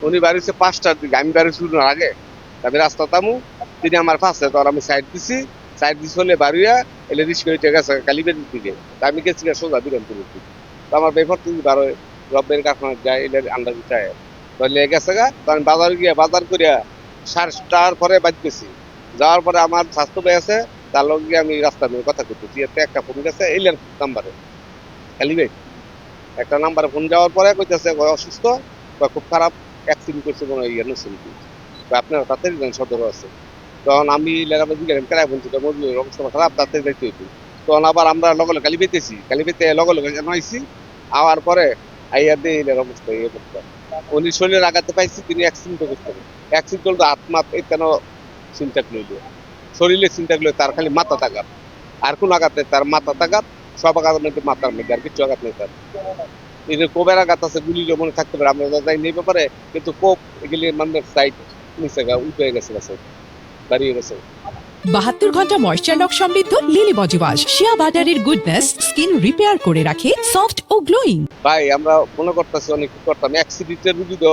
উনি বাড়িছে ৫টার দিকে, আমি বাড়ি শুরুর আগে আমি রাস্তা থামু, তিনি আমার পাশে, তখন আমি সাইড দিছি, সাইড দিছি হলে বাড়িয়া এলে রিস্ক হইতে গেছে কালীবাড়ির দিকে। তা আমি গেছি সোজা বিরামপুরের দিকে। তো আমার বেফর তুমি বারো রব্বের কারখানা যায়, এলে আন্ডার যায় ধরলে গেছে গা। তো আমি বাজার গিয়ে বাজার করিয়া ৭টার পরে বাদ গেছি। যাওয়ার পরে আমার স্বাস্থ্য ভাই আছে, তার লগে গিয়ে আমি রাস্তা নিয়ে কথা করতেছি, এতে একটা ফোন গেছে এলের নাম্বারে, কালীবাড়ি একটা নাম্বারে ফোন যাওয়ার পরে কইতেছে অসুস্থ বা খুব খারাপ অ্যাক্সিডেন্ট করছে, কোনো ইয়ে নছিল আপনার তাড়াতাড়ি যান, সদর আছে। তখন আমি লেখাপড়া গেলাম কেরাই বলছি মজুরের অবস্থা খারাপ, তাড়াতাড়ি যাইতে হইতো। তখন আবার আমরা লগে লগে কালি পেতেছি, কালি পেতে লগে লগে জানাইছি। আওয়ার পরে আইয়া দিয়ে এলের অবস্থা এই অবস্থা। উনি শরীরের আঘাতে পাইছি, তিনি অ্যাক্সিডেন্ট করতেন। অ্যাক্সিডেন্ট করলে আত্মা কেন চিন্তা করল, শরীরে চিন্তা করলে তার খালি মাথা তাগাত, আর কোন আঘাত নেই তার, মাথা তাগাত, সব আঘাত মধ্যে মাথার মধ্যে, আর কিছু আঘাত নেই তার। এই যে কোবের আঘাত আছে, গুলি মনে থাকতে পারে, আমরা যাই নেই ব্যাপারে, কিন্তু কোপ এগুলি মানুষের সাইড নিচে উঠে গেছে, দাঁড়িয়ে গেছে। ৭২ ঘন্টা ময়েশ্চার লক সমৃদ্ধ লিলি বডি ওয়াশ, শিয়া বাটারের গুডনেস স্কিন রিপেয়ার করে রাখে সফট ও গ্লোয়িং। ভাই আমরা মনে করতেছি অনেক কিছু করতাম, অ্যাক্সিডেন্টের রুগী তো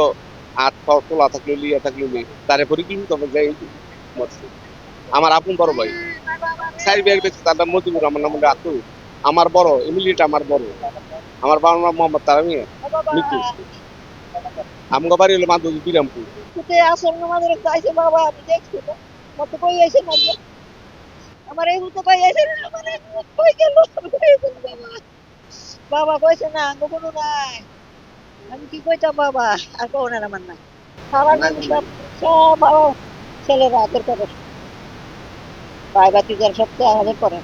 হাত পাও তোলা থাকলে লিয়া থাকলে তারে পরিকল্পিত হবে যাই মরছে। আমার আপন বড় ভাই সাইড বিয়ার বেঁচে, তার নাম মজিবুর, আমার নাম হলো আতু। আমার বড় ইমিডিয়েট, আমার বড়, আমার বাবার নাম মোহাম্মদ তারামি মৃত্যু। আমগো বাড়ি হলো মাদুর বিরামপুর। আসল আমাদের চাইছে বাবা, আমি দেখছি তো মত কই আইছে না আমার এই তো পাই আইছে না, মানে কই গেল বাবা। বাবা কইছে না আঙ্গ কোনো নাই, আমি কি কইতাম বাবা, আর কোন না আমার নাই। সারা দিন সব সব বাবা ছেলেরা হাতের করে ভাই বাতিজার সবচেয়ে আমাদের করে।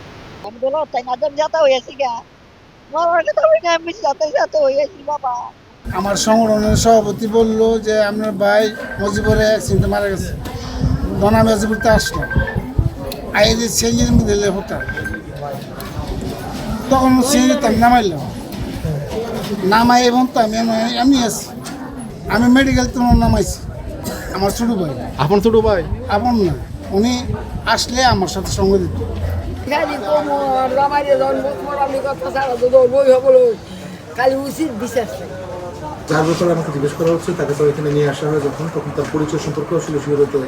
আমি বলো তাই না যাতা হইয়াছি গা, বাবার কথা হই না, আমি যাতে হইয়াছি বাবা। আমার সংগঠনের সভাপতি বলল যে আপনার ভাই মজিবরে অ্যাক্সিডেন্টে মারা গেছে, ধনা মজিবুরতে আসলো, আই যে চেঞ্জের মধ্যে লেখটা, তখন চেঞ্জে আমি নামাইলাম, নামাই এবং তো আমি এমনি আছি, আমি মেডিকেল তো নামাইছি। আমার ছোটো ভাই, আপন ছোট ভাই আপন না, উনি আসলে আমার সাথে সঙ্গ দিত। কালি উচিত বিশ্বাস 4 বছর আমাকে জিজ্ঞেস করা হচ্ছে, তাকে তো এখানে নিয়ে আসা হয় যখন, তখন তার পরিচয় সম্পর্কে আসলে শুরুতে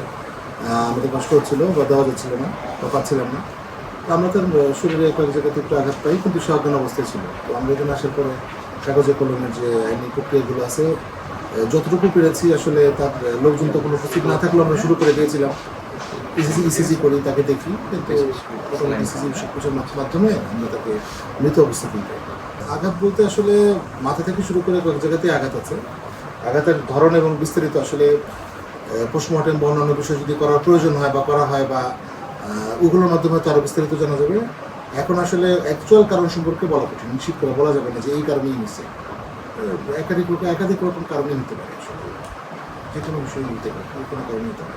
আমাদের কষ্ট হচ্ছিল বা দেওয়া যাচ্ছিল না বা পাচ্ছিলাম না। তো আমরা তার শরীরে কয়েক জায়গাতে একটু আঘাত পাই, কিন্তু সে অজ্ঞান অবস্থায় ছিল। তো আমরা এখানে আসার পরে কাগজে কলমের যে আইনি প্রক্রিয়াগুলো আছে, যতটুকু পেরেছি আসলে তার লোকজন তো কোনো উপস্থিত না থাকলেও আমরা শুরু করে দিয়েছিলাম। ইসিজি করি, তাকে দেখি, কিন্তু ইসিজি সব কিছুর মাধ্যমে আমরা তাকে মৃত অবস্থাতেই পাই। আঘাত বলতে আসলে মাথা থেকে শুরু করে কয়েক জায়গাতেই আঘাত আছে। আঘাতের ধরন এবং বিস্তারিত আসলে পোস্টমর্টেম বা অন্যান্য বিষয় যদি করার প্রয়োজন হয় বা করা হয়, বা ওগুলোর মাধ্যমে তো আরও বিস্তারিত জানা যাবে। এখন আসলে অ্যাকচুয়াল কারণ সম্পর্কে বলা কঠিন, নিশ্চিত করে বলা যাবে না যে এই কারণেই নিচ্ছে। একাধিক রকম কারণে নিতে পারে, আসলে যে কোনো বিষয় নিতে পারে, কোনো কারণে নিতে পারে।